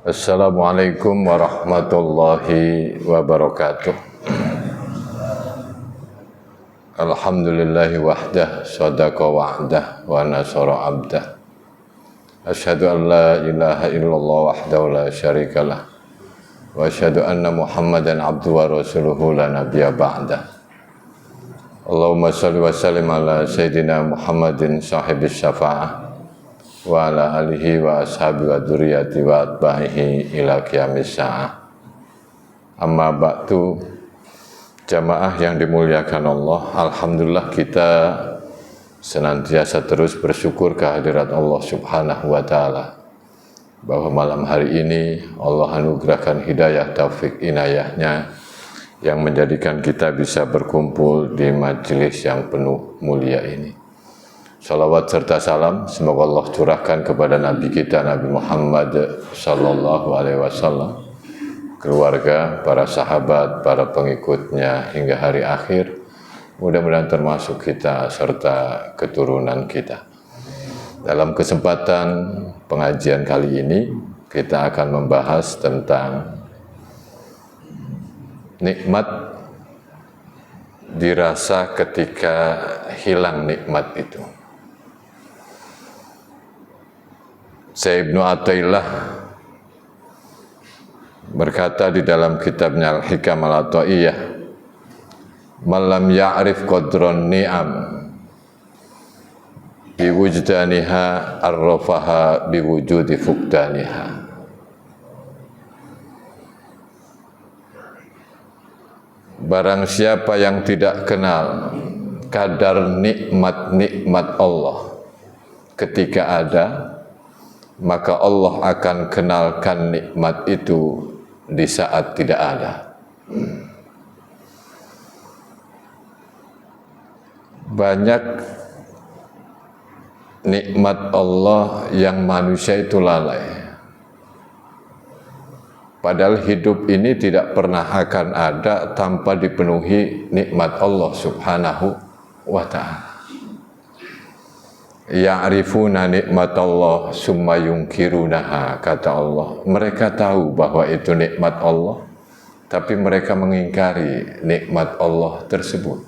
Assalamualaikum warahmatullahi wabarakatuh. Alhamdulillahi wahdah, sadaqa wa'dah, wa nasara abdah. Asyhadu an la ilaha illallah wahdahu la syarikalah, wa asyhadu anna Muhammadan abduhu wa rasuluhu la nabiyya ba'dah. Allahumma salli wa sallim ala sayyidina Muhammadin sahibis syafa'ah wa ala alihi wa ashabi wa dzurriyyati wa atba'ihi ila qiyamis sa'ah. Amma ba'du, jamaah yang dimuliakan Allah, alhamdulillah kita senantiasa terus bersyukur kehadirat Allah Subhanahu wa taala bahwa malam hari ini Allah anugerahkan hidayah taufik inayahnya yang menjadikan kita bisa berkumpul di majelis yang penuh mulia ini. Salawat serta salam semoga Allah curahkan kepada Nabi kita Nabi Muhammad sallallahu alaihi wasallam, keluarga, para sahabat, para pengikutnya hingga hari akhir. Mudah-mudahan termasuk kita serta keturunan kita. Dalam kesempatan pengajian kali ini kita akan membahas tentang nikmat dirasa ketika hilang nikmat itu. Syekh Ibnu Athaillah berkata di dalam kitabnya Al-Hikam Al-Athaiyah, "Man lam ya'rif qadran ni'am biwujdaniha arrafaha biwujudi fuqdaniha." Barang siapa yang tidak kenal kadar nikmat-nikmat Allah ketika ada, maka Allah akan kenalkan nikmat itu di saat tidak ada. Banyak nikmat Allah yang manusia itu lalai. Padahal hidup ini tidak pernah akan ada tanpa dipenuhi nikmat Allah Subhanahu wa ta'ala. Ya'rifuna nikmatallah summa yungkirunaha, kata Allah. Mereka tahu bahwa itu nikmat Allah, tapi mereka mengingkari nikmat Allah tersebut.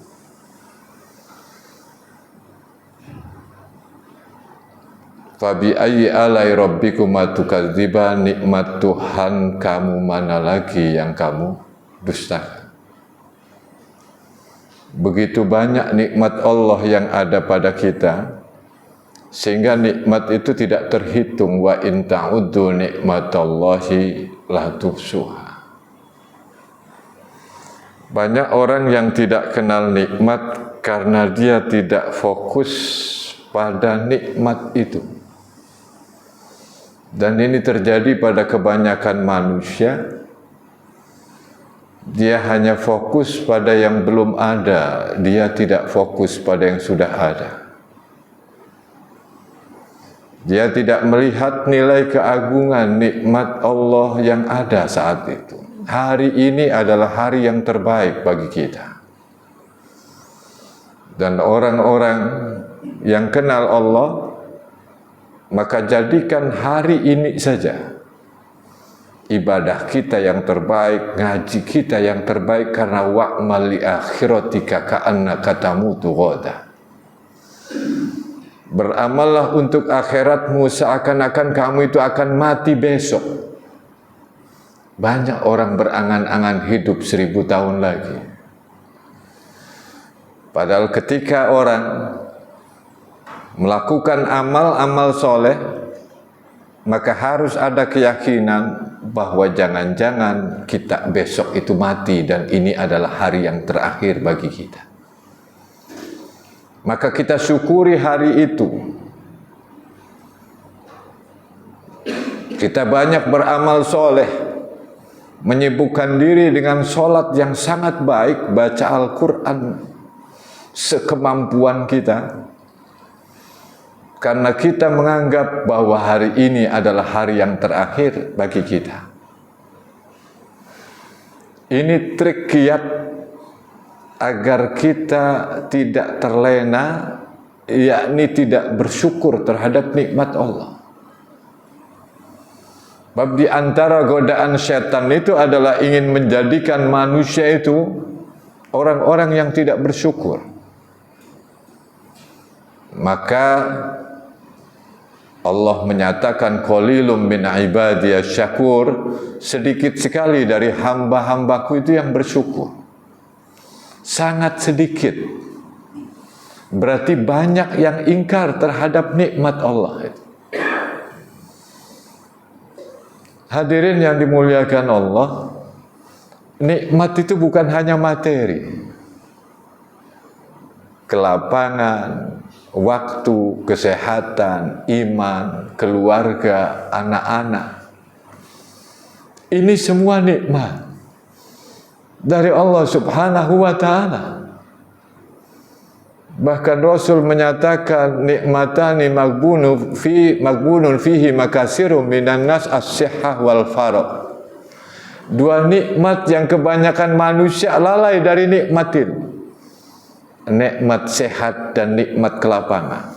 Fabi ayyi alai rabbikuma tukadziban, nikmat Tuhan kamu mana lagi yang kamu dustakan. Begitu banyak nikmat Allah yang ada pada kita, sehingga nikmat itu tidak terhitung. Wa in ta'uddu nikmatallahi la tuhsuha. Banyak orang yang tidak kenal nikmat karena dia tidak fokus pada nikmat itu. Dan ini terjadi pada kebanyakan manusia. Dia hanya fokus pada yang belum ada, dia tidak fokus pada yang sudah ada. Dia tidak melihat nilai keagungan nikmat Allah yang ada saat itu. Hari ini adalah hari yang terbaik bagi kita. Dan orang-orang yang kenal Allah, maka jadikan hari ini saja ibadah kita yang terbaik, ngaji kita yang terbaik, karena wa'mal li akhiratika ka'annaka tamutu ghadan. Beramallah untuk akhiratmu seakan-akan kamu itu akan mati besok. Banyak orang berangan-angan hidup 1000 tahun lagi. Padahal ketika orang melakukan amal-amal soleh, maka harus ada keyakinan bahwa jangan-jangan kita besok itu mati dan ini adalah hari yang terakhir bagi kita. Maka kita syukuri hari itu. Kita banyak beramal soleh, menyibukkan diri dengan sholat yang sangat baik, baca Al-Quran sekemampuan kita. Karena kita menganggap bahwa hari ini adalah hari yang terakhir bagi kita. Ini trik kiat agar kita tidak terlena, yakni tidak bersyukur terhadap nikmat Allah. Bab di antara godaan setan itu adalah ingin menjadikan manusia itu orang-orang yang tidak bersyukur. Maka Allah menyatakan qalilum min ibadiyasy syakur, sedikit sekali dari hamba-hambaku itu yang bersyukur. Sangat sedikit. Berarti banyak yang ingkar terhadap nikmat Allah itu. Hadirin yang dimuliakan Allah, nikmat itu bukan hanya materi, kelapangan, waktu, kesehatan, iman, keluarga, anak-anak. Ini semua nikmat dari Allah Subhanahu wa ta'ala. Bahkan Rasul menyatakan nikmatani magbunun fihi makasirum minan nas as-sihhah wal faragh. Dua nikmat yang kebanyakan manusia lalai dari nikmatin. Nikmat sehat dan nikmat kelapangan.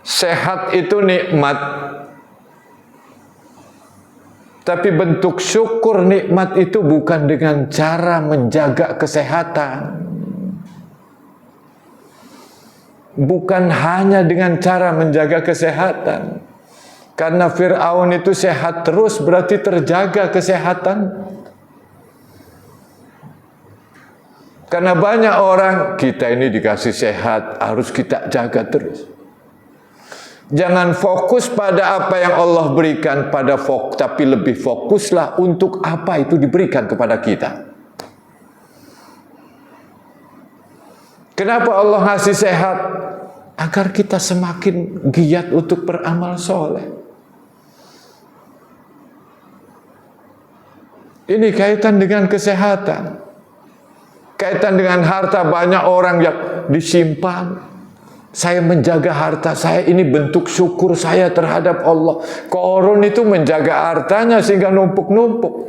Sehat itu nikmat, tapi bentuk syukur nikmat itu bukan dengan cara menjaga kesehatan. Bukan hanya dengan cara menjaga kesehatan. Karena Fir'aun itu sehat terus, berarti terjaga kesehatan. Karena banyak orang, kita ini dikasih sehat, harus kita jaga terus. Jangan fokus pada apa yang Allah berikan, tapi lebih fokuslah untuk apa itu diberikan kepada kita. Kenapa Allah ngasih sehat? Agar kita semakin giat untuk beramal soleh. Ini kaitan dengan kesehatan. Kaitan dengan harta, banyak orang yang disimpan. Saya menjaga harta saya, ini bentuk syukur saya terhadap Allah. Korun itu menjaga hartanya sehingga numpuk-numpuk.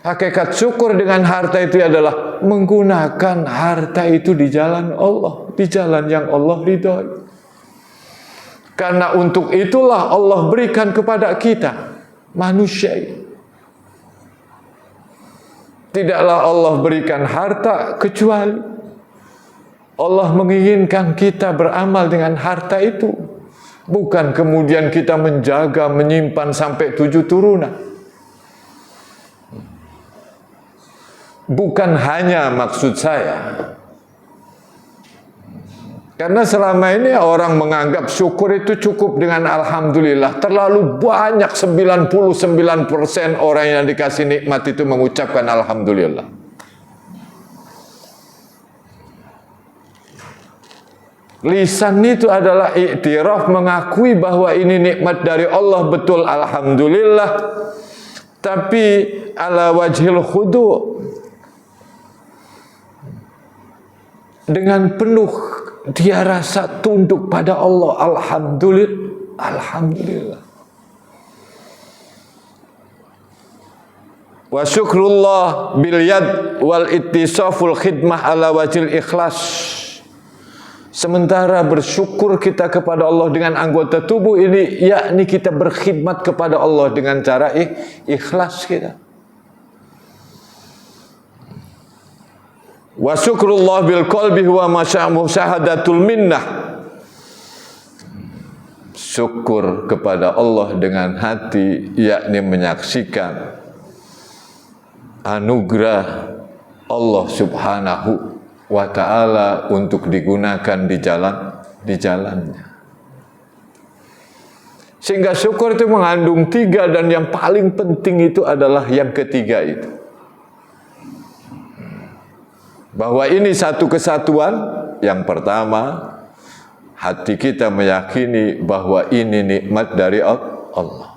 Hakikat syukur dengan harta itu adalah menggunakan harta itu di jalan Allah, di jalan yang Allah ridhoi. Karena untuk itulah Allah berikan kepada kita manusia. Tidaklah Allah berikan harta kecuali Allah menginginkan kita beramal dengan harta itu. Bukan kemudian kita menjaga, menyimpan sampai 7 turunan. Bukan hanya maksud saya. Karena selama ini orang menganggap syukur itu cukup dengan alhamdulillah. Terlalu banyak, 99% orang yang dikasih nikmat itu mengucapkan alhamdulillah. Lisan itu adalah iktiraf, mengakui bahwa ini nikmat dari Allah, betul, alhamdulillah. Tapi ala wajhil khudu', dengan penuh dia rasa tunduk pada Allah. Alhamdulillah. Wa syukrullah bil yad wal ittisaful khidmah ala wajhil ikhlas. Sementara bersyukur kita kepada Allah dengan anggota tubuh ini, yakni kita berkhidmat kepada Allah dengan cara ikhlas kita. Wa syukrullah bil qalbi huwa musyahadatul minnah. Syukur kepada Allah dengan hati, yakni menyaksikan anugerah Allah Subhanahu wa ta'ala untuk digunakan di jalannya. Sehingga syukur itu mengandung 3, dan yang paling penting itu adalah yang ketiga itu. Bahwa ini satu kesatuan. Yang pertama, hati kita meyakini bahwa ini nikmat dari Allah.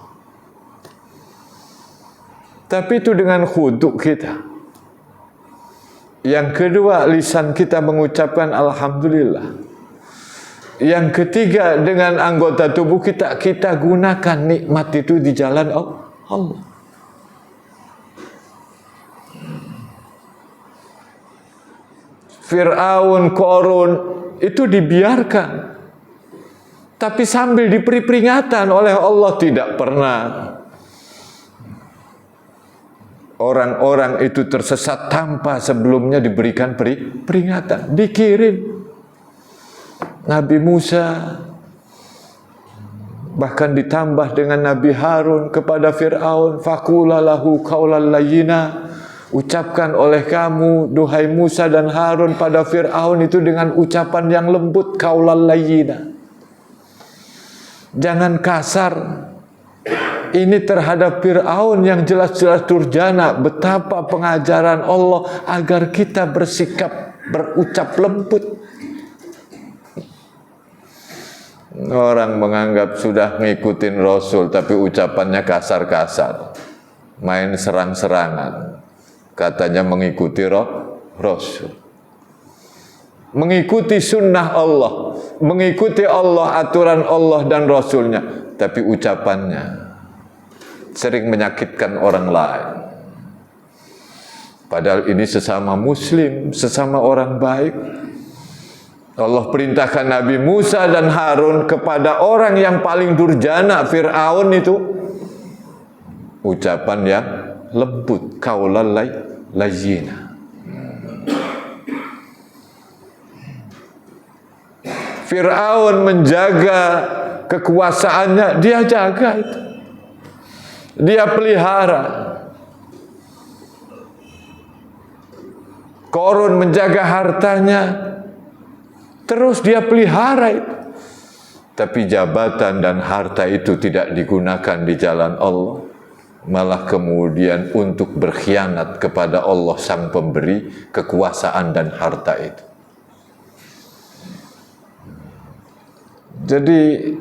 Tapi itu dengan khudu kita. Yang kedua, lisan kita mengucapkan alhamdulillah. Yang ketiga, dengan anggota tubuh kita gunakan nikmat itu di jalan Allah. Fir'aun, Qarun itu dibiarkan. Tapi sambil diberi peringatan oleh Allah, tidak pernah orang-orang itu tersesat tanpa sebelumnya diberikan peringatan. Dikirim Nabi Musa, bahkan ditambah dengan Nabi Harun kepada Fir'aun, faqula lahu qaulan layyina, ucapkan oleh kamu duhai Musa dan Harun pada Fir'aun itu dengan ucapan yang lembut, qaulan layyina, jangan kasar. Ini terhadap Fir'aun yang jelas-jelas durjana. Betapa pengajaran Allah agar kita bersikap, berucap lembut. Orang menganggap sudah ngikutin Rasul, tapi ucapannya kasar-kasar, main serang-serangan, katanya mengikuti Rasul, mengikuti sunnah Allah, mengikuti Allah, aturan Allah dan Rasulnya, tapi ucapannya sering menyakitkan orang lain. Padahal ini sesama muslim, sesama orang baik. Allah perintahkan Nabi Musa dan Harun kepada orang yang paling durjana, Fir'aun itu, ucapan yang lembut, qaulan layyina. Fir'aun menjaga kekuasaannya, dia jaga itu, dia pelihara. Qarun menjaga hartanya, terus dia pelihara itu. Tapi jabatan dan harta itu tidak digunakan di jalan Allah, malah kemudian untuk berkhianat kepada Allah sang pemberi kekuasaan dan harta itu. Jadi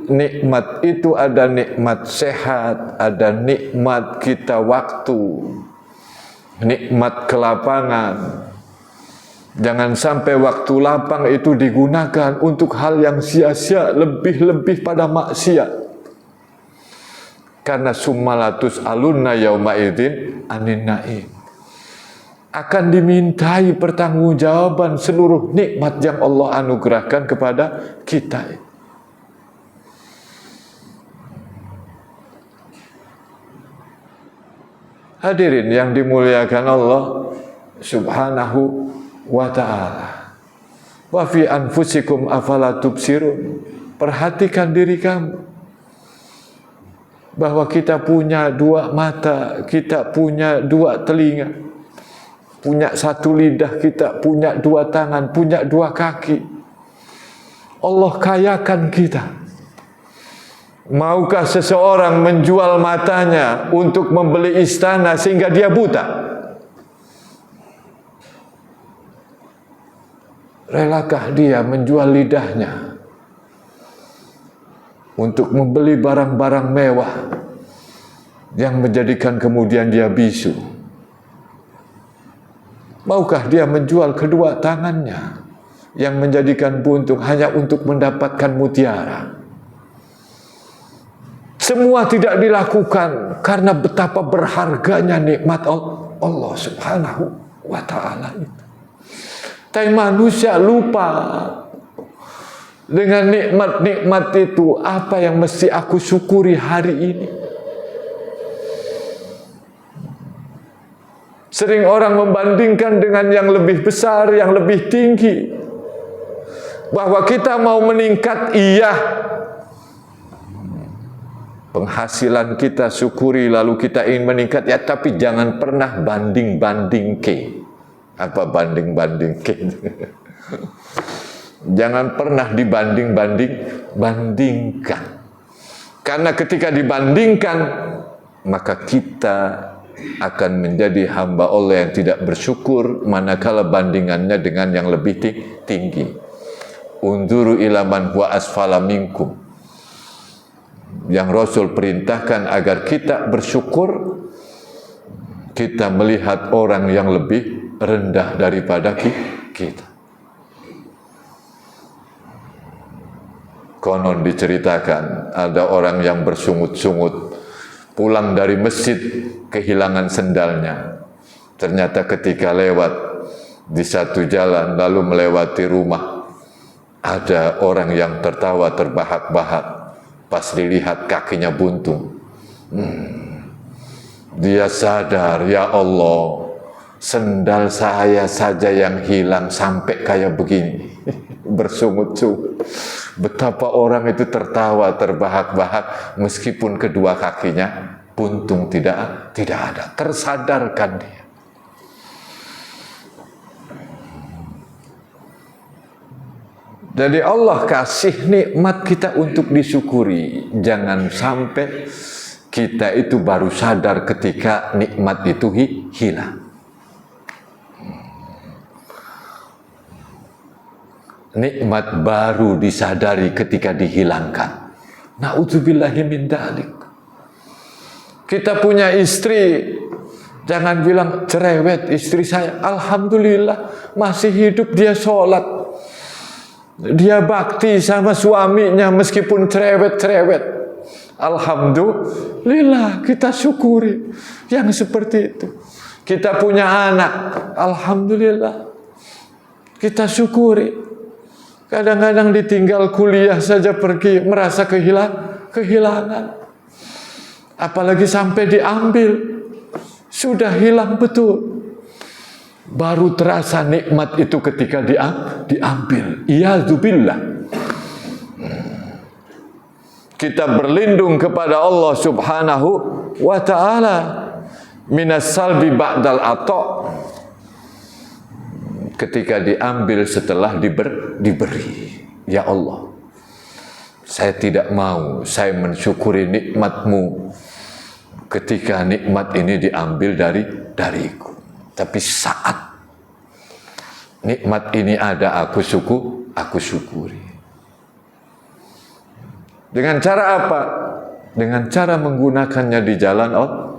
nikmat itu ada nikmat sehat, ada nikmat kita waktu, nikmat kelapangan. Jangan sampai waktu lapang itu digunakan untuk hal yang sia-sia, lebih-lebih pada maksiat. Karena summalatus alunna yauma idzin anin naim. Akan dimintai pertanggungjawaban seluruh nikmat yang Allah anugerahkan kepada kita. Hadirin yang dimuliakan Allah Subhanahu wa ta'ala. Wa fi anfusikum afala tubsirun. Perhatikan diri kamu, bahwa kita punya dua mata, kita punya dua telinga, punya satu lidah, kita punya dua tangan, punya dua kaki. Allah kayakan kita. Maukah seseorang menjual matanya untuk membeli istana sehingga dia buta? Relakah dia menjual lidahnya untuk membeli barang-barang mewah yang menjadikan kemudian dia bisu? Maukah dia menjual kedua tangannya yang menjadikan buntung hanya untuk mendapatkan mutiara? Semua tidak dilakukan karena betapa berharganya nikmat Allah Subhanahu wa ta'ala itu. Tapi manusia lupa dengan nikmat-nikmat itu. Apa yang mesti aku syukuri hari ini? Sering orang membandingkan dengan yang lebih besar, yang lebih tinggi. Bahwa kita mau meningkat, iya. Penghasilan kita syukuri, lalu kita ingin meningkat, ya, tapi jangan pernah banding-banding ke. Apa banding-banding ke? Jangan pernah dibanding-bandingkan. Karena ketika dibandingkan, maka kita akan menjadi hamba Allah yang tidak bersyukur manakala bandingannya dengan yang lebih tinggi. Unzuru ila man huwa asfala minkum. Yang Rasul perintahkan agar kita bersyukur, kita melihat orang yang lebih rendah daripada kita. Konon diceritakan ada orang yang bersungut-sungut pulang dari masjid kehilangan sendalnya. Ternyata ketika lewat di satu jalan lalu melewati rumah, Ada orang yang tertawa terbahak-bahak pas dilihat kakinya buntung. Dia sadar, ya Allah, sendal saya saja yang hilang sampai kayak begini. Bersungut-sungut. Betapa orang itu tertawa terbahak-bahak meskipun kedua kakinya buntung tidak ada. Tersadarkan dia. Jadi Allah kasih nikmat kita untuk disyukuri. Jangan sampai kita itu baru sadar ketika nikmat itu hilang. Nikmat baru disadari ketika dihilangkan. Na'udzubillahi min dzalik. Kita punya istri, jangan bilang cerewet istri saya. Alhamdulillah masih hidup, dia sholat, dia bakti sama suaminya meskipun cerewet-cerewet. Alhamdulillah, kita syukuri yang seperti itu. Kita punya anak, alhamdulillah, kita syukuri. Kadang-kadang ditinggal kuliah saja pergi, merasa kehilangan. Apalagi sampai diambil, sudah hilang betul. Baru terasa nikmat itu ketika diambil. Iyadzubillah. Kita berlindung kepada Allah Subhanahu wa ta'ala minas salbi ba'dal ata'. Ketika diambil setelah diberi. Ya Allah, saya tidak mau, saya mensyukuri nikmat-Mu ketika nikmat ini diambil dariku. Tapi saat nikmat ini ada, aku syukuri. Dengan cara apa? Dengan cara menggunakannya di jalan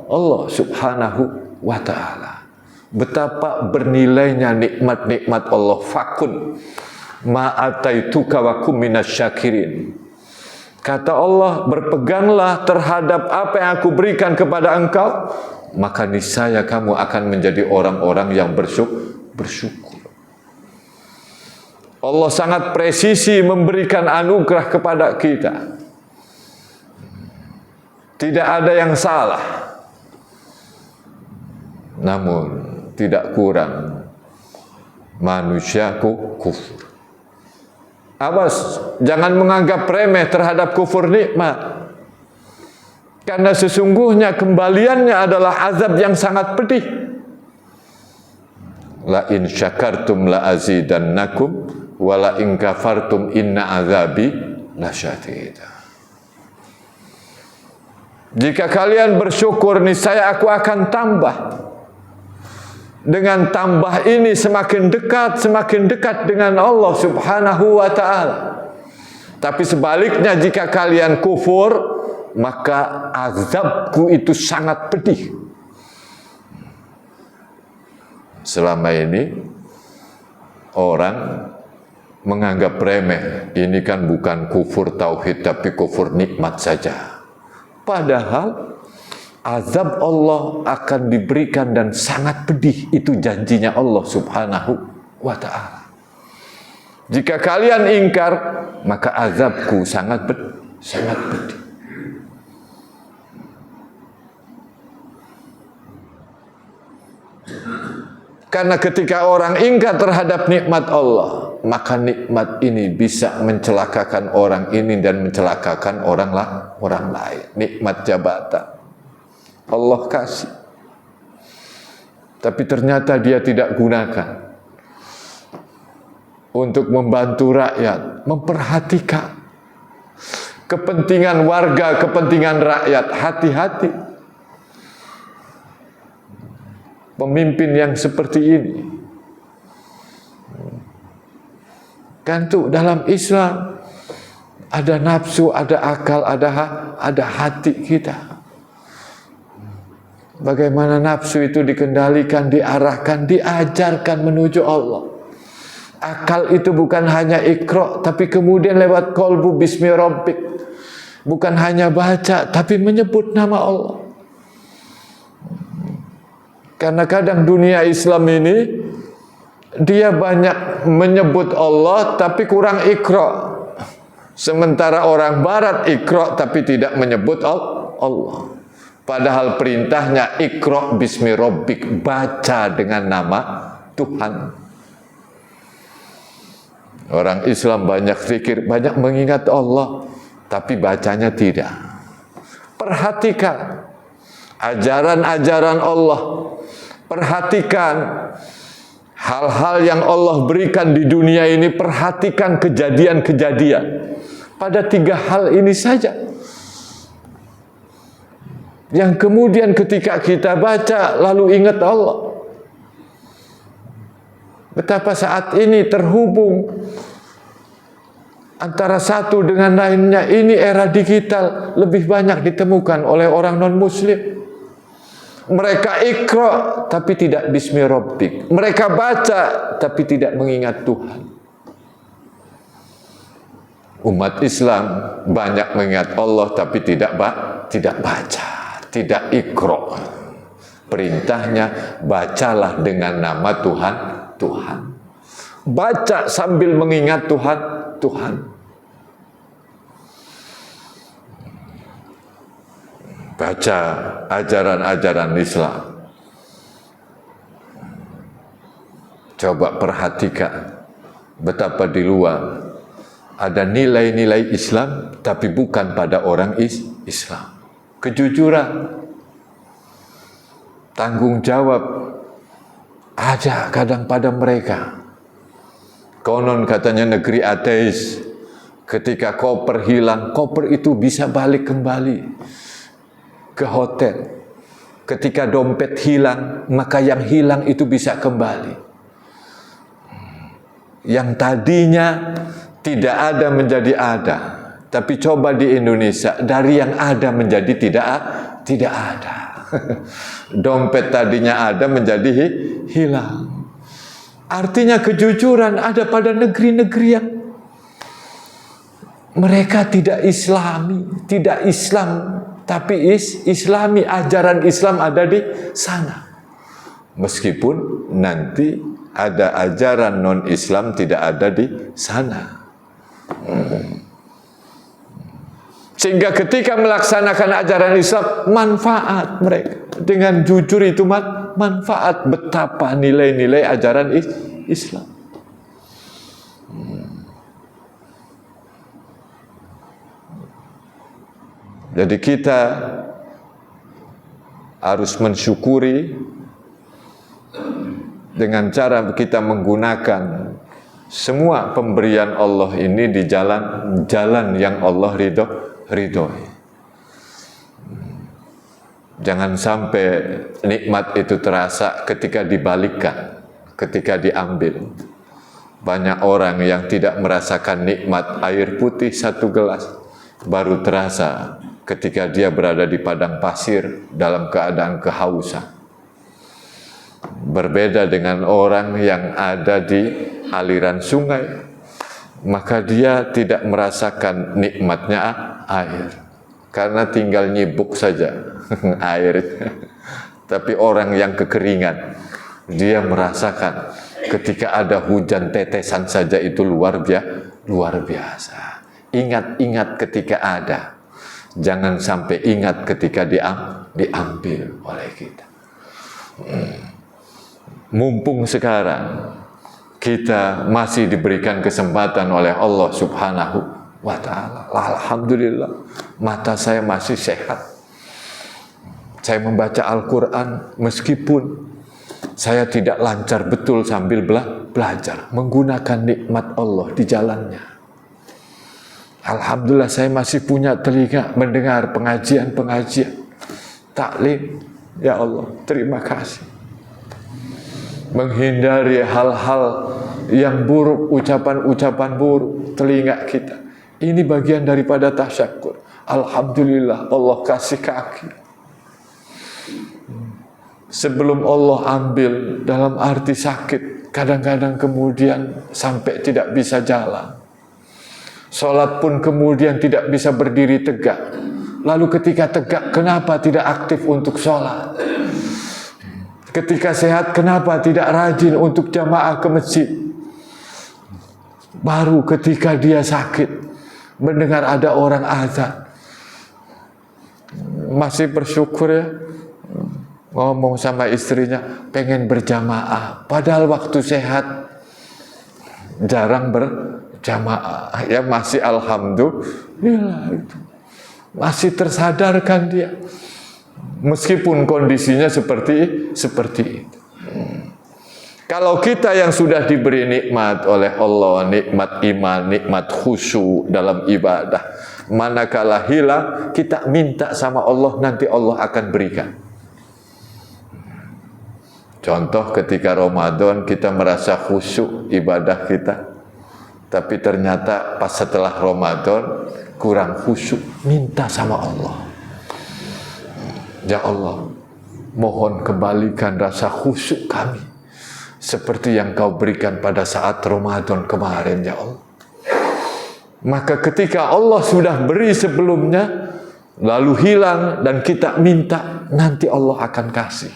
Allah Subhanahu wa ta'ala. Betapa bernilainya nikmat-nikmat Allah. Fakun ma'ataituka wa kum minasyakirin. Kata Allah, berpeganglah terhadap apa yang aku berikan kepada engkau, maka niscaya kamu akan menjadi orang-orang yang bersyukur. Allah sangat presisi memberikan anugerah kepada kita. Tidak ada yang salah. Namun tidak kurang manusia kufur. Awas, jangan menganggap remeh terhadap kufur nikmat. Karena sesungguhnya kembaliannya adalah azab yang sangat pedih. La in syakartum la azidannakum wa la in kafartum inna azabi lasyadid. Jika kalian bersyukur, niscaya aku akan tambah. Dengan tambah ini semakin dekat dengan Allah Subhanahu wa ta'ala. Tapi sebaliknya, jika kalian kufur, maka azabku itu sangat pedih. Selama ini orang menganggap remeh, ini kan bukan kufur tauhid tapi kufur nikmat saja. Padahal azab Allah akan diberikan dan sangat pedih. Itu janjinya Allah Subhanahu wa ta'ala. Jika kalian ingkar, maka azabku sangat pedih. Karena ketika orang ingkar terhadap nikmat Allah, maka nikmat ini bisa mencelakakan orang ini dan mencelakakan orang lain. Nikmat jabatan Allah kasih, tapi ternyata dia tidak gunakan untuk membantu rakyat, memperhatikan kepentingan warga, kepentingan rakyat. Hati-hati pemimpin yang seperti ini. Kan tuh dalam Islam ada nafsu, ada akal, ada hati kita. Bagaimana nafsu itu dikendalikan, diarahkan, diajarkan menuju Allah. Akal itu bukan hanya ikra, tapi kemudian lewat qalbu bismi rabbik. Bukan hanya baca, tapi menyebut nama Allah. Karena kadang dunia Islam ini Dia banyak menyebut Allah tapi kurang iqra. Sementara orang barat iqra tapi tidak menyebut Allah. Padahal perintahnya iqra bismi rabbik, baca dengan nama Tuhan. Orang Islam banyak zikir, banyak mengingat Allah, tapi bacanya tidak. Perhatikan ajaran-ajaran Allah. Perhatikan hal-hal yang Allah berikan di dunia ini. Perhatikan kejadian-kejadian. Pada 3 hal ini saja, yang kemudian ketika kita baca lalu ingat Allah. Betapa saat ini terhubung antara satu dengan lainnya. Ini era digital, lebih banyak ditemukan oleh orang non-muslim. Mereka iqra tapi tidak bismi rabbik. Mereka baca tapi tidak mengingat Tuhan. Umat Islam banyak mengingat Allah tapi tidak baca, tidak iqra. Perintahnya bacalah dengan nama Tuhan. Baca sambil mengingat Tuhan. Baca ajaran-ajaran Islam. Coba perhatikan betapa di luar ada nilai-nilai Islam tapi bukan pada orang Islam. Kejujuran, tanggung jawab ada kadang pada mereka. Konon katanya negeri ateis, ketika koper hilang, koper itu bisa balik kembali ke hotel. Ketika dompet hilang, maka yang hilang itu bisa kembali. Yang tadinya tidak ada menjadi ada. Tapi coba di Indonesia, dari yang ada menjadi tidak ada. Dompet tadinya ada menjadi hilang. Artinya kejujuran ada pada negeri-negeri yang mereka tidak Islami, tidak Islam, tapi Islami. Ajaran Islam ada di sana. Meskipun nanti ada ajaran non-Islam tidak ada di sana. Sehingga ketika melaksanakan ajaran Islam, manfaat mereka. Dengan jujur itu manfaat. Betapa nilai-nilai ajaran Islam. Jadi kita harus mensyukuri dengan cara kita menggunakan semua pemberian Allah ini di jalan yang Allah ridhoi. Jangan sampai nikmat itu terasa ketika dibalikkan, ketika diambil. Banyak orang yang tidak merasakan nikmat air putih 1 gelas, baru terasa ketika dia berada di padang pasir dalam keadaan kehausan. Berbeda dengan orang yang ada di aliran sungai, maka dia tidak merasakan nikmatnya air, karena tinggal nyibuk saja air. Tapi orang yang kekeringan, dia merasakan ketika ada hujan tetesan saja itu luar biasa. Ingat ketika ada, jangan sampai ingat ketika diambil oleh kita. Mumpung sekarang kita masih diberikan kesempatan oleh Allah Subhanahu wa Ta'ala. Alhamdulillah, mata saya masih sehat. Saya membaca Al-Quran meskipun saya tidak lancar betul sambil belajar, menggunakan nikmat Allah di jalannya. Alhamdulillah, saya masih punya telinga mendengar pengajian-pengajian taklim. Ya Allah, terima kasih. Menghindari hal-hal yang buruk, ucapan-ucapan buruk telinga kita. Ini bagian daripada tasyakur. Alhamdulillah, Allah kasih kaki. Sebelum Allah ambil, dalam arti sakit, kadang-kadang kemudian sampai tidak bisa jalan. Sholat pun kemudian tidak bisa berdiri tegak. Lalu ketika tegak, kenapa tidak aktif untuk sholat? Ketika sehat, kenapa tidak rajin untuk jamaah ke masjid? Baru ketika dia sakit, mendengar ada orang azan, masih bersyukur ya, ngomong sama istrinya, pengen berjamaah. Padahal waktu sehat, jarang berjamaah. Ya masih alhamdulillah itu. Masih tersadarkan dia. Meskipun kondisinya seperti itu. Kalau kita yang sudah diberi nikmat oleh Allah, nikmat iman, nikmat khusyuk dalam ibadah, manakala hilang, kita minta sama Allah, nanti Allah akan berikan. Contoh ketika Ramadan kita merasa khusyuk ibadah kita, tapi ternyata pas setelah Ramadan kurang khusyuk, minta sama Allah. Ya Allah, mohon kembalikan rasa khusyuk kami seperti yang Kau berikan pada saat Ramadan kemarin, ya Allah. Maka ketika Allah sudah beri sebelumnya, lalu hilang dan kita minta, nanti Allah akan kasih.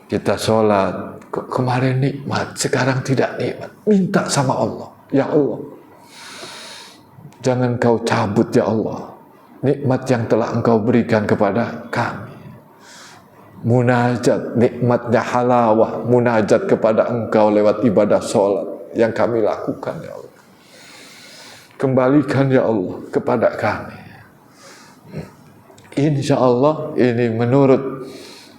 Kita sholat, kemarin nikmat, sekarang tidak nikmat. Minta sama Allah, ya Allah, jangan Kau cabut ya Allah nikmat yang telah Engkau berikan kepada kami. Munajat, nikmatnya halawah, munajat kepada Engkau lewat ibadah sholat yang kami lakukan ya Allah. Kembalikan ya Allah kepada kami. Insya Allah ini menurut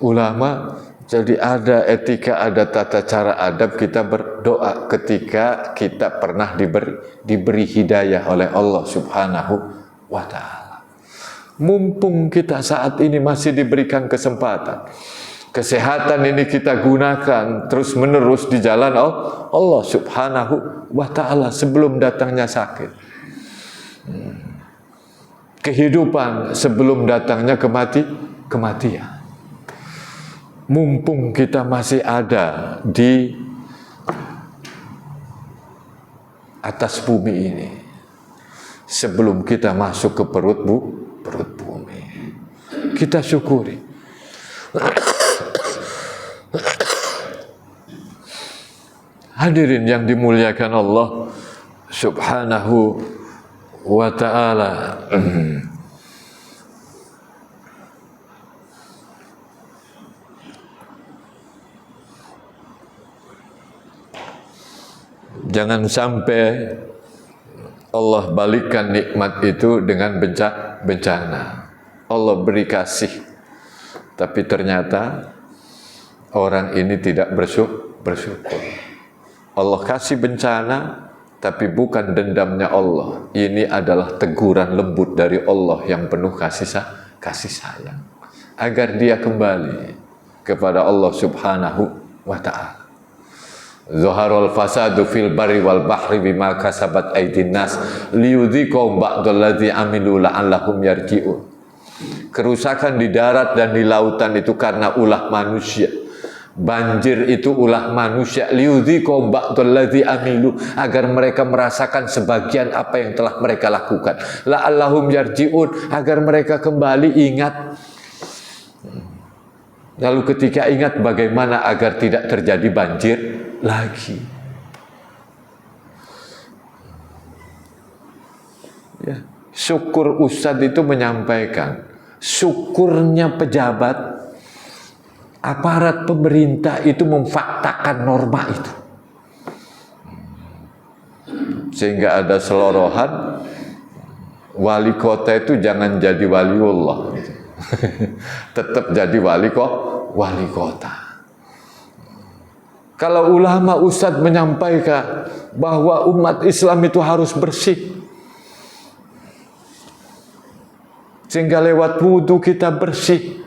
ulama, jadi ada etika, ada tata cara adab kita berdoa ketika kita pernah diberi hidayah oleh Allah Subhanahu wa Ta'ala. Mumpung kita saat ini masih diberikan kesempatan, kesehatan ini kita gunakan terus menerus di jalan Allah Subhanahu wa Ta'ala sebelum datangnya sakit, kehidupan sebelum datangnya kematian. Mumpung kita masih ada di atas bumi ini, sebelum kita masuk ke perut bumi, kita syukuri. Hadirin yang dimuliakan Allah Subhanahu wa Ta'ala. Jangan sampai Allah balikkan nikmat itu dengan bencana. Allah beri kasih, tapi ternyata orang ini tidak bersyukur. Allah kasih bencana, tapi bukan dendamnya Allah. Ini adalah teguran lembut dari Allah yang penuh kasih sayang, agar dia kembali kepada Allah Subhanahu wa Ta'ala. Zaharul fasadu fil barri wal bahri bima kasabat aydin nas liyudhiqahum ba'dallazi amilu la'allahum yarji'un. Kerusakan di darat dan di lautan itu karena ulah manusia. Banjir itu ulah manusia. Liyudhiqahum ba'dallazi amilu, agar mereka merasakan sebagian apa yang telah mereka lakukan. La'allahum yarji'un, agar mereka kembali ingat. Lalu ketika ingat, bagaimana agar tidak terjadi banjir lagi. Ya, syukur Ustadz itu menyampaikan, syukurnya pejabat, aparat pemerintah itu memfaktakan norma itu. Sehingga ada selorohan, wali kota itu jangan jadi waliullah. Tetap jadi wali kota. Kalau ulama ustadz menyampaikan bahwa umat Islam itu harus bersih, sehingga lewat wudu kita bersih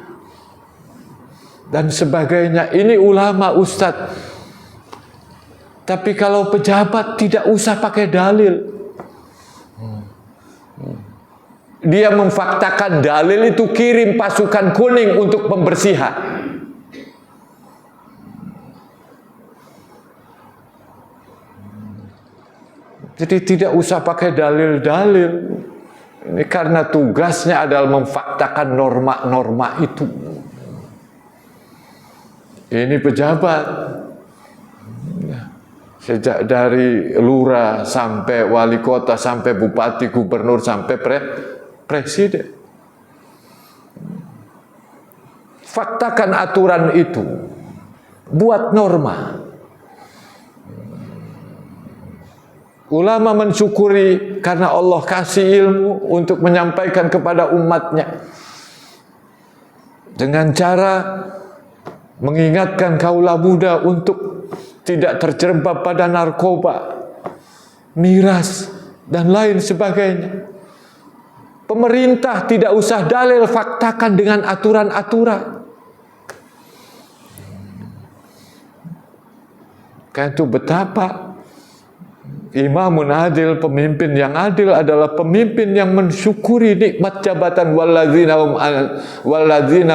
dan sebagainya, ini ulama ustadz. Tapi kalau pejabat tidak usah pakai dalil. Dia memfaktakan dalil itu, kirim pasukan kuning untuk pembersihan. Jadi tidak usah pakai dalil-dalil. Ini karena tugasnya adalah memfaktakan norma-norma itu. Ini pejabat. Sejak dari lurah sampai wali kota, sampai bupati, gubernur, sampai presiden. Faktakan aturan itu. Buat norma. Ulama mensyukuri karena Allah kasih ilmu untuk menyampaikan kepada umatnya dengan cara mengingatkan kaula muda untuk tidak terjerembab pada narkoba, miras, dan lain sebagainya. Pemerintah tidak usah dalil, faktakan dengan aturan-aturan. Karena itu betapa imamun adil, pemimpin yang adil adalah pemimpin yang mensyukuri nikmat jabatan walladzina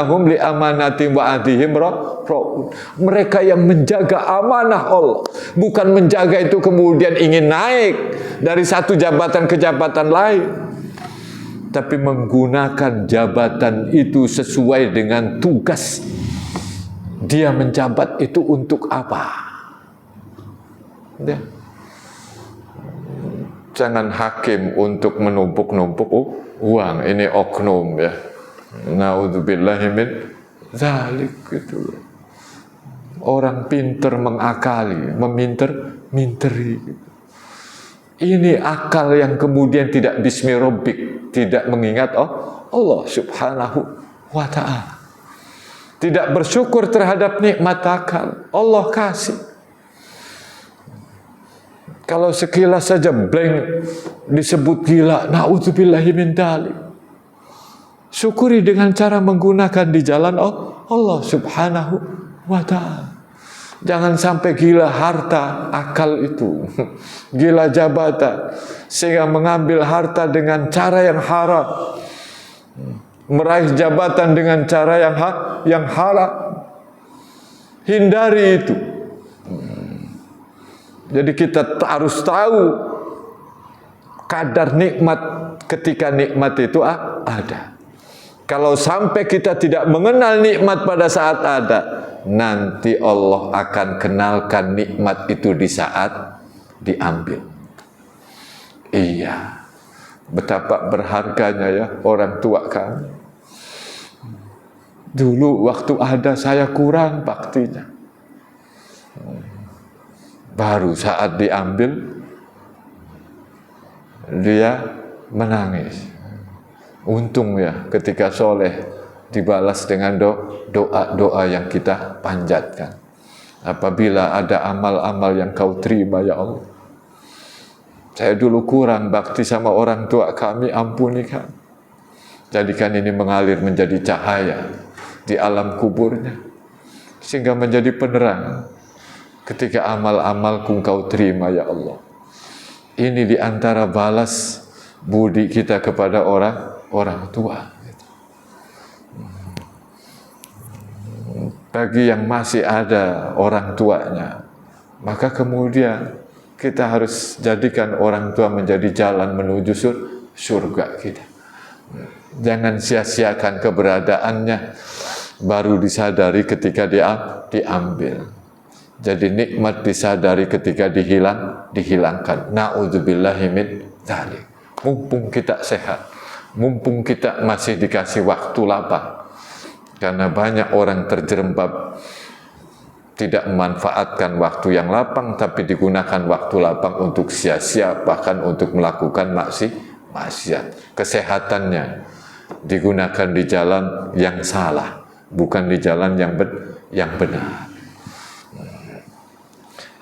hum li amanati wa ahdihim ra'un. Mereka yang menjaga amanah Allah, bukan menjaga itu kemudian ingin naik dari satu jabatan ke jabatan lain, tapi menggunakan jabatan itu sesuai dengan tugas. Dia menjabat itu untuk apa? Ya. Jangan hakim untuk menumpuk-numpuk uang. Ini oknum ya. Naudzubillahi min dzalik gitu. Orang pinter mengakali, minteri. Ini akal yang kemudian tidak bismi rabbik, tidak mengingat Allah Subhanahu wa ta'ala. Tidak bersyukur terhadap nikmat akal Allah kasih. Kalau sekilas saja blank disebut gila, naudzubillahi min dzalik. Syukuri dengan cara menggunakan di jalan Allah Subhanahu wa ta'ala. Jangan sampai gila harta, akal itu. Gila jabatan, sehingga mengambil harta dengan cara yang haram. Meraih jabatan dengan cara yang haram. Hindari itu. Jadi kita harus tahu kadar nikmat ketika nikmat itu ada. Kalau sampai kita tidak mengenal nikmat pada saat ada, nanti Allah akan kenalkan nikmat itu di saat diambil. Iya, betapa berharganya ya orang tua kami. Dulu waktu ada saya kurang baktinya. Baru saat diambil, dia menangis. Untung ya ketika soleh dibalas dengan doa-doa yang kita panjatkan. Apabila ada amal-amal yang kau terima ya Allah. Saya dulu kurang bakti sama orang tua kami, ampuni kami. Jadikan ini mengalir menjadi cahaya di alam kuburnya. Sehingga menjadi penerang. Ketika amal-amalku engkau terima ya Allah. Ini diantara balas budi kita kepada orang tua. Bagi yang masih ada orang tuanya, maka kemudian kita harus jadikan orang tua menjadi jalan menuju surga kita. Jangan sia-siakan keberadaannya, baru disadari ketika diambil. Jadi nikmat disadari ketika dihilangkan. Naudzubillahi min dzalik. Mumpung kita sehat, mumpung kita masih dikasih waktu lapang. Karena banyak orang terjerembab tidak memanfaatkan waktu yang lapang, tapi digunakan waktu lapang untuk sia-sia, bahkan untuk melakukan maksiat. Kesehatannya digunakan di jalan yang salah, bukan di jalan yang benar.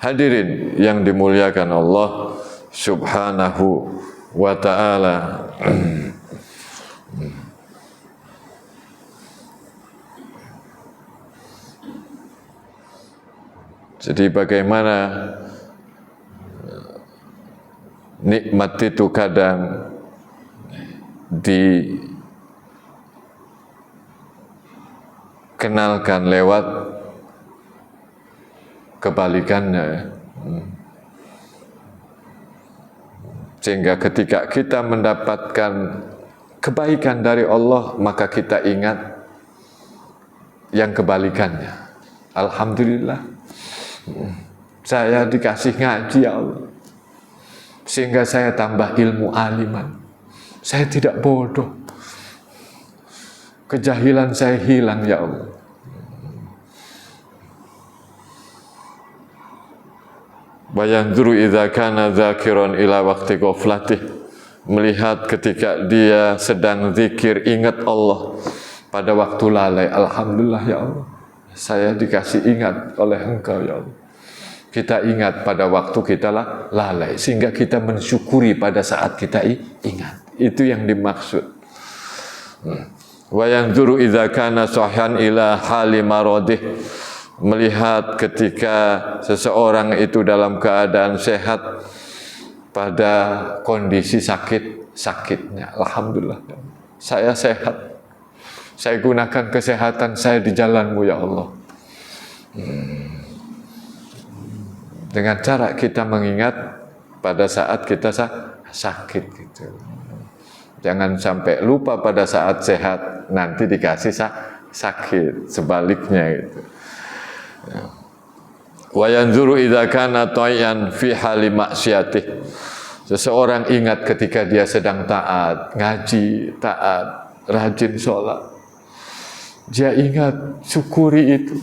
Hadirin yang dimuliakan Allah Subhanahu wa ta'ala. Jadi bagaimana nikmat itu kadang dikenalkan lewat kebalikannya. Sehingga ketika kita mendapatkan kebaikan dari Allah, maka kita ingat yang kebalikannya. Alhamdulillah, saya dikasih ngaji ya Allah, sehingga saya tambah ilmu aliman. Saya tidak bodoh, kejahilan saya hilang ya Allah. Wayanzuru idza kana dzakiran ila waqti ghaflatih, melihat ketika dia sedang zikir ingat Allah pada waktu lalai. Alhamdulillah ya Allah, saya dikasih ingat oleh Engkau ya Allah. Kita ingat pada waktu kita lalai, sehingga kita mensyukuri pada saat kita ingat. Itu yang dimaksud. Wa yanzuru idza kana sahihan ila hali maradih, melihat ketika seseorang itu dalam keadaan sehat pada kondisi sakitnya. Alhamdulillah, saya sehat. Saya gunakan kesehatan saya di jalan-Mu ya Allah. Dengan cara kita mengingat pada saat kita sakit gitu. Jangan sampai lupa pada saat sehat, nanti dikasih sakit, sebaliknya gitu. Wa yanzuru idza kana tayyan fi hali maksiatih. Seseorang ingat ketika dia sedang taat, ngaji, taat, rajin sholat. Dia ingat, syukuri itu.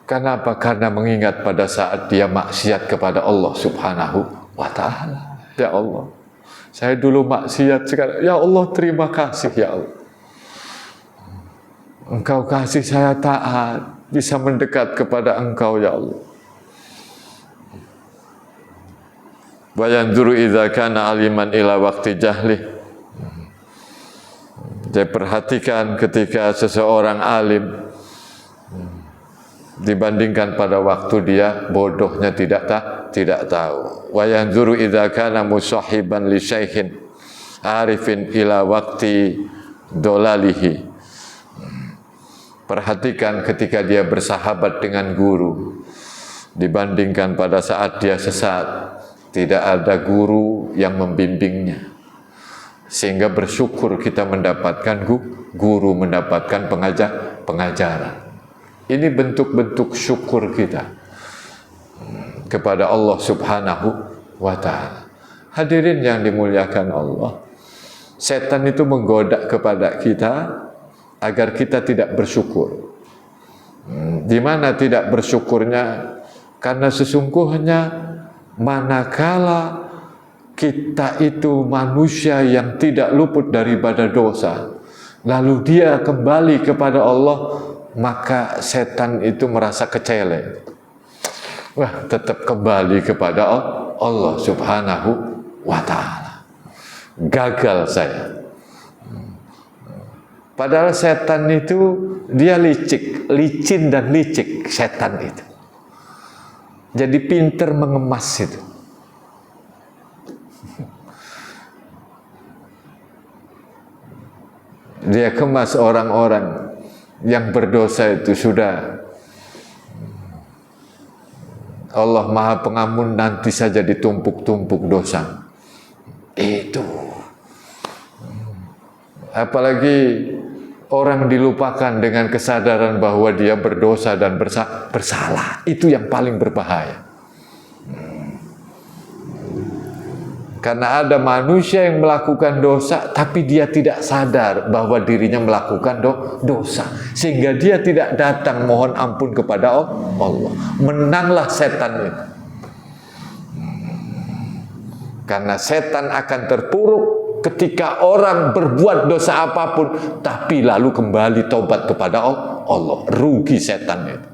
Kenapa? Karena mengingat pada saat dia maksiat kepada Allah Subhanahu wa ta'ala. Ya Allah, saya dulu maksiat, sekarang ya Allah terima kasih ya Allah. Engkau kasih saya taat, bisa mendekat kepada Engkau ya Allah. Wa yanzuru idza kana aliman ila waqti jahli. Dia perhatikan ketika seseorang alim dibandingkan pada waktu dia bodohnya tidak tahu. Wa yanzuru idza kana musahiban li syaikhin arifin ila waqti dolalihi. Perhatikan ketika dia bersahabat dengan guru dibandingkan pada saat dia sesat, tidak ada guru yang membimbingnya. Sehingga bersyukur kita mendapatkan guru, mendapatkan pengajaran. Ini bentuk-bentuk syukur kita kepada Allah Subhanahu wa ta'ala. Hadirin yang dimuliakan Allah, setan itu menggoda kepada kita agar kita tidak bersyukur. Di mana tidak bersyukurnya? Karena sesungguhnya manakala kita itu manusia yang tidak luput daripada dosa, lalu dia kembali kepada Allah, maka setan itu merasa kecele. Wah, tetap kembali kepada Allah Subhanahu wa ta'ala. Gagal saya. Padahal setan itu dia licin dan licik setan itu. Jadi pinter mengemas itu. Dia kemas orang-orang yang berdosa itu sudah. Allah Maha Pengampun, nanti saja ditumpuk-tumpuk dosa. Itu. Apalagi orang dilupakan dengan kesadaran bahwa dia berdosa dan bersalah. Itu yang paling berbahaya. Karena ada manusia yang melakukan dosa, tapi dia tidak sadar bahwa dirinya melakukan dosa. Sehingga dia tidak datang mohon ampun kepada Allah. Menanglah setan itu. Karena setan akan terpuruk ketika orang berbuat dosa apapun, tapi lalu kembali taubat kepada Allah. Rugi setan itu.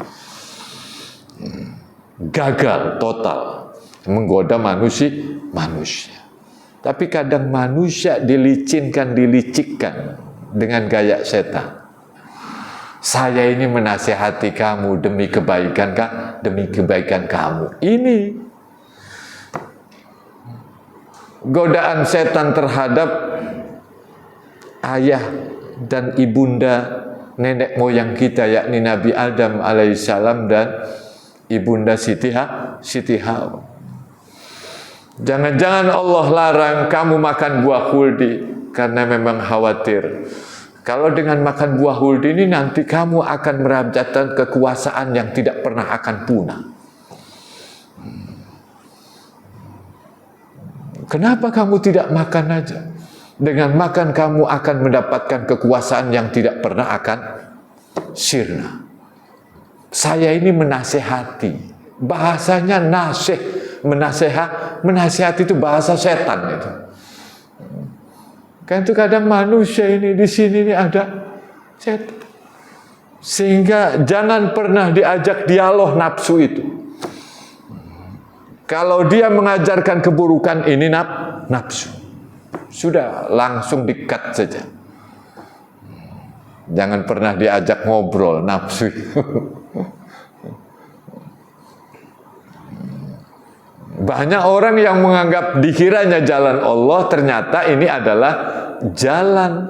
Gagal total. Menggoda manusia. Tapi kadang manusia dilicikkan dengan gaya setan. Saya ini menasihati kamu demi kebaikan kamu. Ini godaan setan terhadap ayah dan ibunda nenek moyang kita, yakni Nabi Adam alaihissalam dan ibunda Siti Hawa. Jangan-jangan Allah larang kamu makan buah khuldi karena memang khawatir Kalau dengan makan buah huld ini nanti kamu akan mendapatkan kekuasaan yang tidak pernah akan punah. Kenapa kamu tidak makan aja? Dengan makan kamu akan mendapatkan kekuasaan yang tidak pernah akan sirna. Saya ini menasehati, bahasanya menasehati itu bahasa setan itu. Kan itu kadang manusia ini di sini ini ada setan. Sehingga jangan pernah diajak dialog nafsu itu. Kalau dia mengajarkan keburukan ini nafsu. Sudah langsung di-cut saja. Jangan pernah diajak ngobrol nafsu. Banyak orang yang menganggap dikiranya jalan Allah, ternyata ini adalah jalan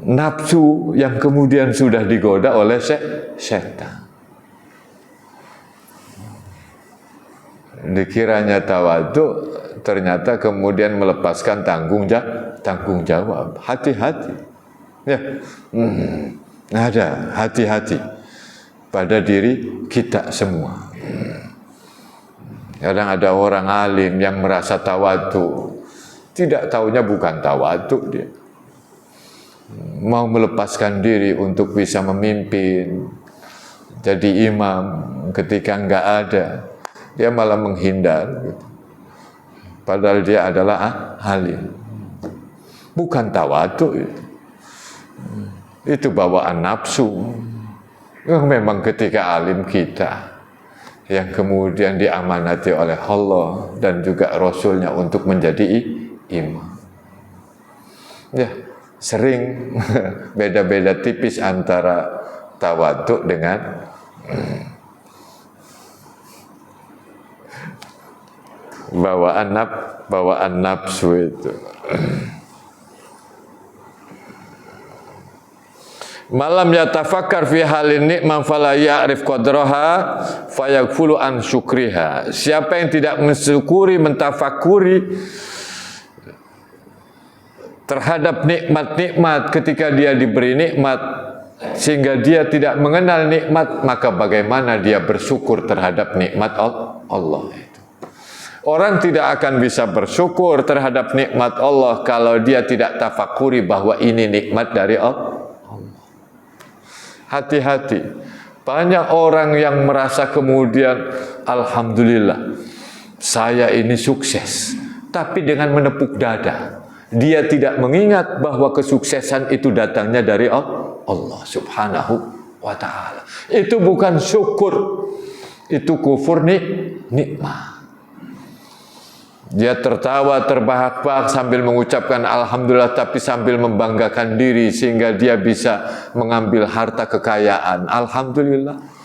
nafsu yang kemudian sudah digoda oleh setan. Dikiranya tawadhu, ternyata kemudian melepaskan tanggung jawab. Hati-hati. Ya, ada hati-hati pada diri kita semua. Kadang ada orang alim yang merasa tawadhu, tidak taunya bukan tawadhu dia. Mau melepaskan diri untuk bisa memimpin, jadi imam, ketika enggak ada, dia malah menghindar. Padahal dia adalah alim. Bukan tawadhu itu bawaan nafsu. Memang ketika alim kita yang kemudian diamanati oleh Allah dan juga Rasulnya untuk menjadi imam. Ya, sering beda-beda tipis antara tawadhu dengan bawaan nafsu itu. Malam yatafakkar fi halin ni'mah fala ya'rif qadraha fayagfulu an syukriha. Siapa yang tidak mensyukuri, mentafakuri terhadap nikmat-nikmat ketika dia diberi nikmat sehingga dia tidak mengenal nikmat, maka bagaimana dia bersyukur terhadap nikmat Allah itu. Orang tidak akan bisa bersyukur terhadap nikmat Allah kalau dia tidak tafakuri bahwa ini nikmat dari Allah. Hati-hati. Banyak orang yang merasa kemudian alhamdulillah saya ini sukses, tapi dengan menepuk dada. Dia tidak mengingat bahwa kesuksesan itu datangnya dari Allah Subhanahu wa ta'ala. Itu bukan syukur, itu kufur nikmat. Dia tertawa terbahak-bahak sambil mengucapkan alhamdulillah, tapi sambil membanggakan diri sehingga dia bisa mengambil harta kekayaan. Alhamdulillah.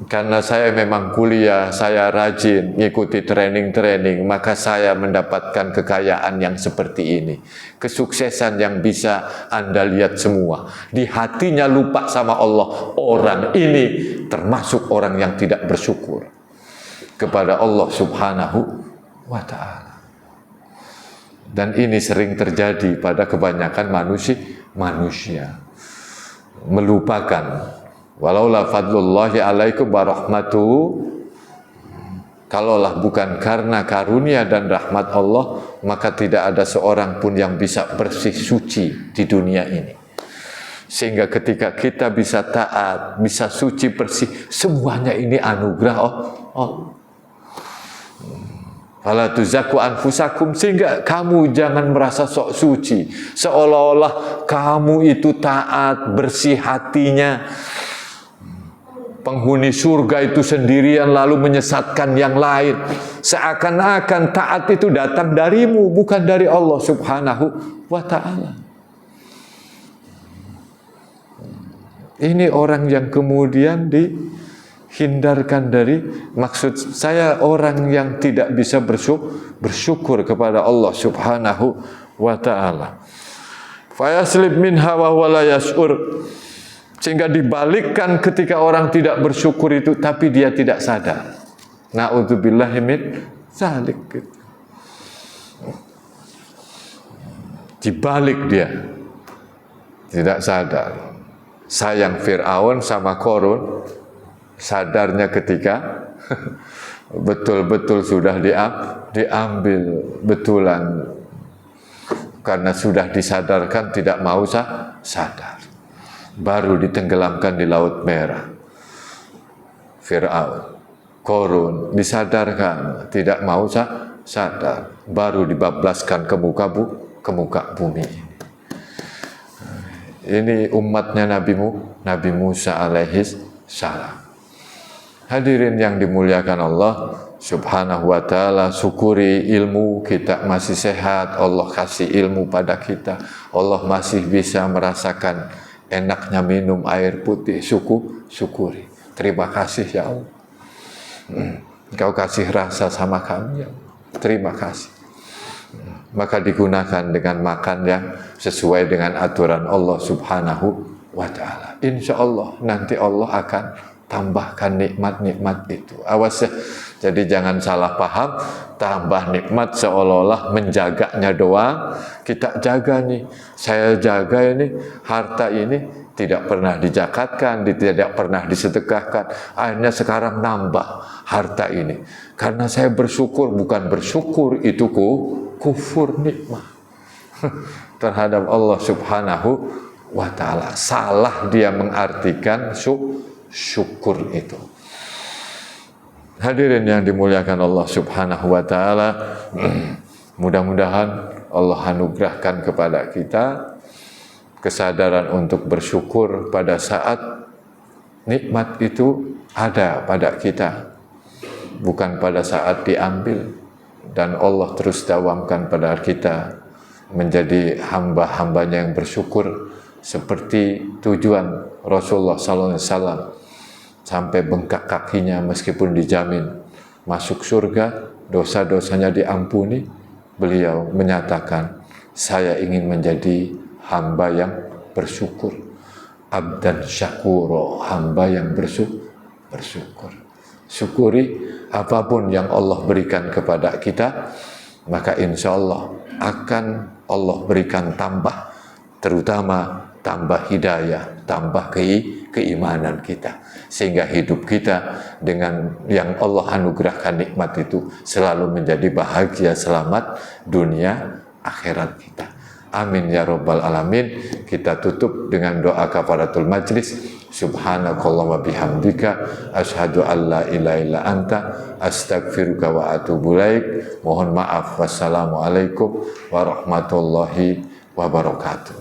Karena saya memang kuliah, saya rajin mengikuti training-training, maka saya mendapatkan kekayaan yang seperti ini. Kesuksesan yang bisa Anda lihat semua. Di hatinya lupa sama Allah. Orang ini termasuk orang yang tidak bersyukur kepada Allah Subhanahu wa ta'ala. Dan ini sering terjadi pada kebanyakan manusia. Melupakan walaula fadlullahi alaikum warahmatuhu, kalaulah bukan karena karunia dan rahmat Allah, maka tidak ada seorang pun yang bisa bersih suci di dunia ini. Sehingga ketika kita bisa taat, bisa suci bersih, semuanya ini anugerah Allah. Fala tuzakku anfusakum, sehingga kamu jangan merasa sok suci, seolah-olah kamu itu taat, bersih hatinya. Penghuni surga itu sendirian lalu menyesatkan yang lain. Seakan-akan taat itu datang darimu, bukan dari Allah Subhanahu wa ta'ala. Ini orang yang kemudian hindarkan dari, maksud saya orang yang tidak bisa bersyukur kepada Allah Subhanahu wa ta'ala. Fayaslib minha wa huwa la yash'ur, sehingga dibalikkan ketika orang tidak bersyukur itu tapi dia tidak sadar. Na'udzubillahi min dzalik. Dibalik dia. Tidak sadar. Sayang Fir'aun sama Korun sadarnya ketika betul-betul sudah diambil betulan, karena sudah disadarkan tidak mau sadar, baru ditenggelamkan di Laut Merah. Fir'aun, Korun disadarkan tidak mau sadar, baru dibablaskan ke muka bumi. Ini umatnya Nabi Musa alaihi salam. Hadirin yang dimuliakan Allah Subhanahu wa ta'ala, syukuri ilmu kita masih sehat, Allah kasih ilmu pada kita, Allah masih bisa merasakan enaknya minum air putih, syukuri. Terima kasih ya Allah. Engkau kasih rasa sama kami ya Allah. Terima kasih. Maka digunakan dengan makan yang sesuai dengan aturan Allah Subhanahu wa ta'ala. Insya Allah nanti Allah akan tambahkan nikmat-nikmat itu. Awas ya, jadi jangan salah paham, tambah nikmat seolah-olah menjaganya doang. Kita jaga nih, saya jaga ini, harta ini tidak pernah dijakatkan, tidak pernah disedekahkan. Akhirnya sekarang nambah harta ini. Karena saya bersyukur, bukan bersyukur itu kufur nikmat terhadap Allah Subhanahu wa ta'ala. Salah dia mengartikan syukur itu. Hadirin yang dimuliakan Allah Subhanahu wa ta'ala, mudah-mudahan Allah anugerahkan kepada kita kesadaran untuk bersyukur pada saat nikmat itu ada pada kita, bukan pada saat diambil. Dan Allah terus dawamkan pada kita menjadi hamba-hambanya yang bersyukur, seperti tujuan Rasulullah SAW sampai bengkak kakinya meskipun dijamin masuk surga, dosa-dosanya diampuni. Beliau menyatakan, saya ingin menjadi hamba yang bersyukur, abdan syakuro, hamba yang bersyukur. Syukuri apapun yang Allah berikan kepada kita, maka insya Allah akan Allah berikan tambah, terutama tambah hidayah, tambah keimanan kita, sehingga hidup kita dengan yang Allah anugerahkan nikmat itu selalu menjadi bahagia, selamat dunia akhirat kita. Amin ya rabbal alamin. Kita tutup dengan doa kafaratul majlis. Subhanakallahumma bihamdika asyhadu an la ilaha illa anta astaghfiruka wa atubu ilaik. Mohon maaf. Wassalamualaikum warahmatullahi wabarakatuh.